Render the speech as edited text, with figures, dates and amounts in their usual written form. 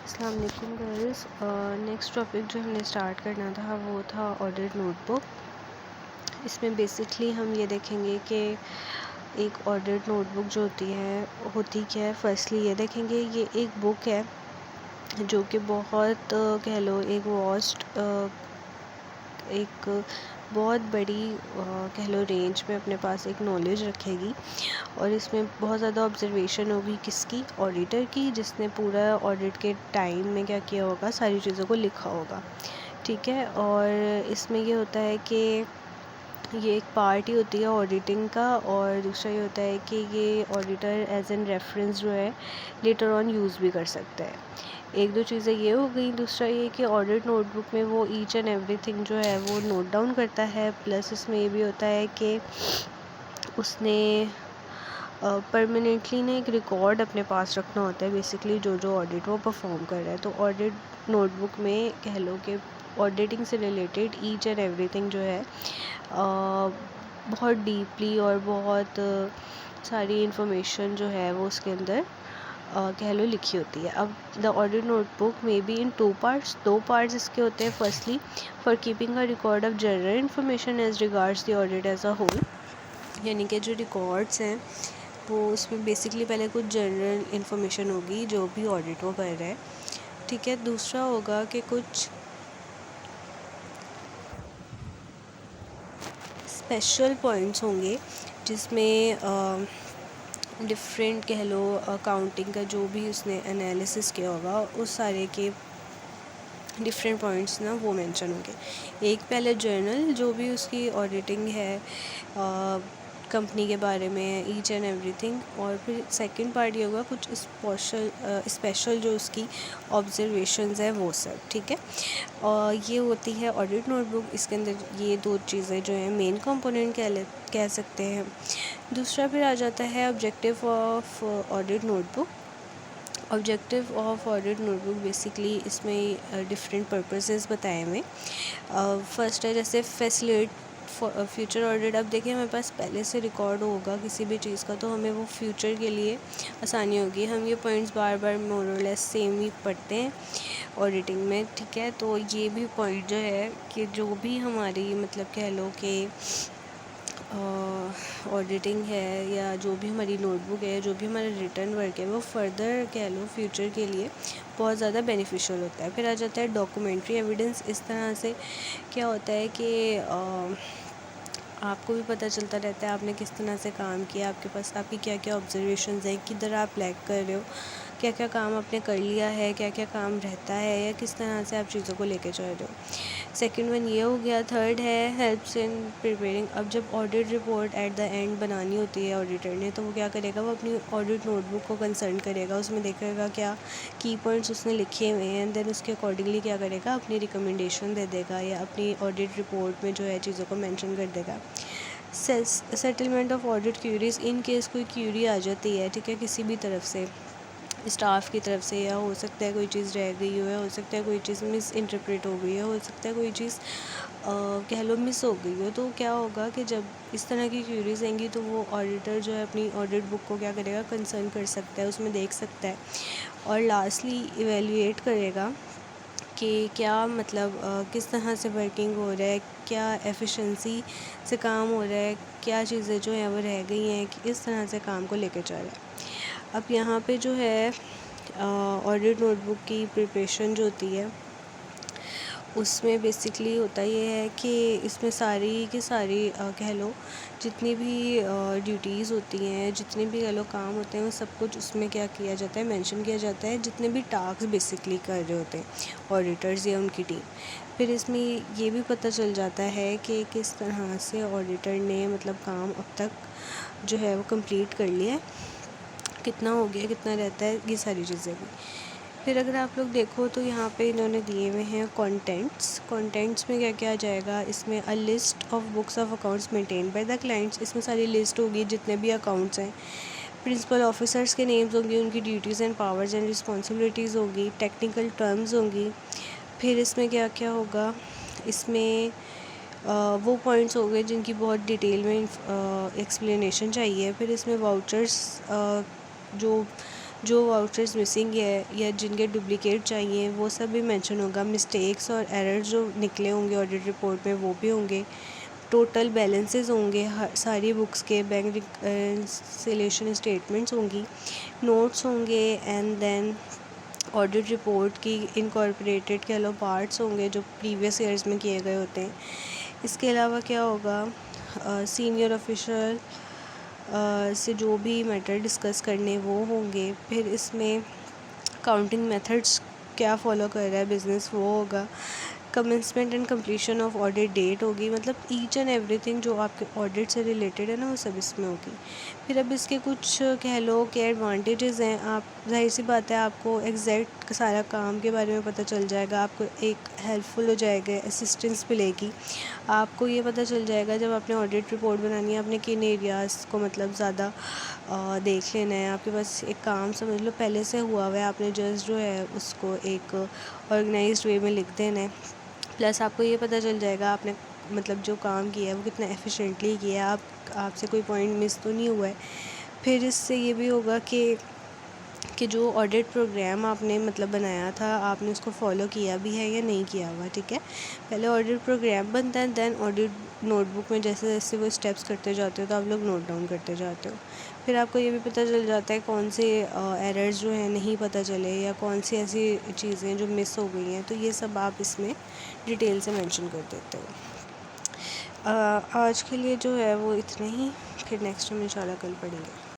السلام علیکم girls. Next topic جو ہم نے اسٹارٹ کرنا تھا وہ تھا آڈٹ نوٹ بک. اس میں بیسکلی ہم یہ دیکھیں گے کہ ایک آڈٹ نوٹ بک جو ہوتی کیا ہے. فرسٹلی یہ دیکھیں گے یہ ایک بک ہے جو کہ بہت کہہ لو ایک واسٹ ایک بہت بڑی کہہ لو رینج میں اپنے پاس ایک نالج رکھے گی، اور اس میں بہت زیادہ آبزرویشن ہوگی کس کی؟ آڈیٹر کی، جس نے پورا آڈٹ کے ٹائم میں کیا کیا ہوگا، ساری چیزوں کو لکھا ہوگا. ٹھیک ہے. اور اس میں یہ ہوتا ہے کہ یہ ایک پارٹ ہی ہوتی ہے آڈیٹنگ کا، اور دوسرا یہ ہوتا ہے کہ یہ آڈیٹر ایز این ریفرنس جو ہے لیٹر آن یوز بھی کر سکتا ہے. ایک دو چیزیں یہ ہو گئی. دوسرا یہ کہ آڈٹ نوٹ بک میں وہ ایچ اینڈ ایوری تھنگ جو ہے وہ نوٹ ڈاؤن کرتا ہے. پلس اس میں یہ بھی ہوتا ہے کہ اس نے پرماننٹلی ایک ریکارڈ اپنے پاس رکھنا ہوتا ہے بیسکلی جو آڈٹ وہ پرفارم کر رہا ہے. تو آڈٹ نوٹ بک میں کہہ لو کہ آڈیٹنگ سے ریلیٹڈ ایچ اینڈ ایوری تھنگ جو ہے بہت ڈیپلی اور بہت ساری انفارمیشن جو ہے وہ اس کے اندر کہہ لو لکھی ہوتی ہے. اب دا آڈٹ نوٹ بک میں بی ان دو پارٹس اس کے ہوتے ہیں. Firstly for keeping a record of general information as regards the audit as a whole, یعنی کہ جو ریکارڈس ہیں وہ اس میں بیسکلی پہلے کچھ جنرل انفارمیشن ہوگی جو بھی آڈٹ وہ کر رہا ہے. ٹھیک ہے. دوسرا ہوگا کہ کچھ اسپیشل پوائنٹس ہوں گے جس میں ڈفرینٹ کہہ لو اکاؤنٹنگ کا جو بھی اس نے انالیسس کیا ہوگا اس سارے کے ڈفرینٹ پوائنٹس نا وہ مینشن ہوں گے. ایک پہلے جرنل جو بھی اس کی آڈیٹنگ ہے کمپنی کے بارے میں ایچ اینڈ ایوری تھنگ، اور پھر سیکنڈ پارٹ یہ ہوگا کچھ اسپیشل جو اس کی آبزرویشنز ہیں وہ سب. ٹھیک ہے. اور یہ ہوتی ہے آڈٹ نوٹ بک. اس کے اندر یہ دو چیزیں جو ہیں مین کمپوننٹ کہہ سکتے ہیں. دوسرا پھر آ جاتا ہے objective of audit notebook. Objective of audit notebook basically اس میں ڈفرینٹ پرپزز بتائے ہوئے. فرسٹ ہے جیسے فیسلیٹ فیوچر آڈٹ. اب دیکھیں ہمارے پاس پہلے سے ریکارڈ ہوگا کسی بھی چیز کا تو ہمیں وہ فیوچر کے لیے آسانی ہوگی. ہم یہ پوائنٹس بار بار مور اور لیس سیم ہی پڑھتے ہیں آڈیٹنگ میں. ٹھیک ہے. تو یہ بھی پوائنٹ جو ہے کہ جو بھی ہماری مطلب کہہ لو کہ آڈیٹنگ ہے یا جو بھی ہماری نوٹ بک ہے، جو بھی ہمارا ریٹرن ورک ہے، وہ فردر کہہ لو فیوچر کے لیے بہت زیادہ بینیفیشیل ہوتا ہے. پھر آ جاتا ہے ڈاکومنٹری ایویڈنس. اس طرح سے کیا ہوتا ہے کہ آپ کو بھی پتہ چلتا رہتا ہے آپ نے کس طرح سے کام کیا، آپ کے پاس آپ کی کیا کیا آبزرویشنز ہیں، کدھر آپ لیگ کر رہے ہو، کیا کیا کام آپ نے کر لیا ہے، کیا کیا کام رہتا ہے، یا کس طرح سے آپ چیزوں کو لے کے چل رہے ہو. سیکنڈ ون یہ ہو گیا. تھرڈ ہے ہیلپس ان پریپیئرنگ. اب جب audit report at the end بنانی ہوتی ہے آڈیٹر نے تو وہ کیا کرے گا، وہ اپنی آڈٹ نوٹ بک کو کنسلٹ کرے گا. اس میں دیکھے گا کیا کی پوائنٹس اس نے لکھے ہوئے ہیں، دین اس کے اکارڈنگلی کیا کرے گا، اپنی ریکمنڈیشن دے دے گا یا اپنی آڈٹ رپورٹ میں جو ہے چیزوں کو مینشن کر دے گا. Settlement of audit queries. In case کوئی کیوری آ جاتی ہے، ٹھیک ہے، کسی بھی طرف سے، اسٹاف کی طرف سے، یا ہو سکتا ہے کوئی چیز رہ گئی ہو، یا ہو سکتا ہے کوئی چیز مس انٹرپریٹ ہو گئی ہو سکتا ہے کوئی چیز کہہ لو مس ہو گئی ہو، تو کیا ہوگا کہ جب اس طرح کی کیوریز آئیں گی تو وہ آڈیٹر جو ہے اپنی آڈٹ بک کو کیا کرے گا، کنسرن کر سکتا ہے، اس میں دیکھ سکتا ہے، اور لاسٹلی ایویلیویٹ کرے گا کہ کیا مطلب کس طرح سے ورکنگ ہو رہا ہے، کیا ایفیشنسی سے کام ہو رہا ہے، کیا چیزیں جو ہیں وہ رہ گئی ہیں، اس طرح سے کام کو لے کے چل رہا ہے. اب یہاں پہ جو ہے آڈٹ نوٹ بک کی پریپریشن جو ہوتی ہے اس میں بیسکلی ہوتا یہ ہے کہ اس میں ساری کی ساری کہہ لو جتنی بھی ڈیوٹیز ہوتی ہیں، جتنے بھی کہہ لو کام ہوتے ہیں، وہ سب کچھ اس میں کیا کیا جاتا ہے، مینشن کیا جاتا ہے، جتنے بھی ٹاسک بیسکلی کر رہے ہوتے ہیں آڈیٹرز یا ان کی ٹیم. پھر اس میں یہ بھی پتہ چل جاتا ہے کہ کس طرح سے آڈیٹر نے مطلب کام اب تک جو ہے وہ کمپلیٹ کر لیا ہے، کتنا ہو گیا، کتنا رہتا ہے، یہ ساری چیزیں بھی. پھر اگر آپ لوگ دیکھو تو یہاں پہ انہوں نے دیے ہوئے ہیں کانٹینٹس میں کیا کیا جائے گا. اس میں a list of books of accounts maintain by the clients. اس میں ساری لسٹ ہوگی جتنے بھی اکاؤنٹس ہیں. پرنسپل آفیسرس کے نیمز ہوں گی، ان کی duties and powers and responsibilities ہوگی، ٹیکنیکل ٹرمز ہوں گی. پھر اس میں کیا کیا ہوگا، اس میں وہ پوائنٹس ہو گئے جن کی بہت ڈیٹیل میں ایکسپلینیشن چاہیے. پھر اس میں واؤچرس جو جو واؤچرز مسنگ ہے یا جن کے ڈپلیکیٹ چاہیے وہ سب بھی مینشن ہوگا. مسٹیکس اور ایررز جو نکلے ہوں گے آڈٹ رپورٹ میں وہ بھی ہوں گے. ٹوٹل بیلنسز ہوں گے ساری بکس کے, بینک ریکنسیلیشن اسٹیٹمنٹس ہوں گی, نوٹس ہوں گے, اینڈ دین آڈٹ رپورٹ کی انکارپوریٹڈ کہہ لو پارٹس ہوں گے جو پریویس ایئرز میں کیے گئے ہوتے ہیں. اس کے علاوہ کیا ہوگا, سینئر آفیشر سے جو بھی میٹر ڈسکس کرنے وہ ہوں گے. پھر اس میں کاؤنٹنگ میتھڈس کیا فالو کر رہا ہے بزنس وہ ہوگا. Commencement and completion of audit date ہوگی. مطلب ایچ اینڈ ایوری تھنگ جو آپ کے آڈٹ سے ریلیٹڈ ہے نا وہ سب اس میں ہوگی. پھر اب اس کے کچھ کہہ لو کہ ایڈوانٹیجز ہیں. آپ ظاہر سی بات ہے آپ کو ایگزیکٹ سارا کام کے بارے میں پتہ چل جائے گا, آپ کو ایک ہیلپ فل ہو جائے گا, اسسٹنس ملے گی. آپ کو یہ پتہ چل جائے گا جب آپ نے آڈٹ رپورٹ بنانی ہے آپ نے کن ایریاز کو مطلب زیادہ دیکھ لینا ہے. آپ کے پاس ایک کام سمجھ لو پہلے سے ہوا ہوا ہے, آپ نے جسٹ جو ہے اس کو ایک آرگنائزڈ وے میں لکھ دینا ہے. پلس آپ کو یہ پتہ چل جائے گا آپ نے مطلب جو کام کیا ہے وہ کتنا ایفیشینٹلی کیا ہے, آپ سے کوئی پوائنٹ مس تو نہیں ہوا ہے. پھر اس سے یہ بھی ہوگا کہ جو آڈٹ پروگرام آپ نے مطلب بنایا تھا آپ نے اس کو فالو کیا بھی ہے یا نہیں کیا ہوا. ٹھیک ہے, پہلے آڈٹ پروگرام بنتا ہے, دین آڈٹ نوٹ بک میں جیسے جیسے وہ اسٹیپس کرتے جاتے ہو تو آپ لوگ نوٹ ڈاؤن کرتے جاتے ہو. پھر آپ کو یہ بھی پتہ چل جاتا ہے کون سے ایررز جو ہیں نہیں پتہ چلے یا کون سی ایسی چیزیں جو مس ہو گئی ہیں, تو یہ سب آپ اس میں ڈیٹیل سے مینشن کر دیتے ہو. آج کے لیے جو ہے وہ اتنے ہی, پھر نیکسٹ ٹائم انشاءاللہ کل پڑھیں گے.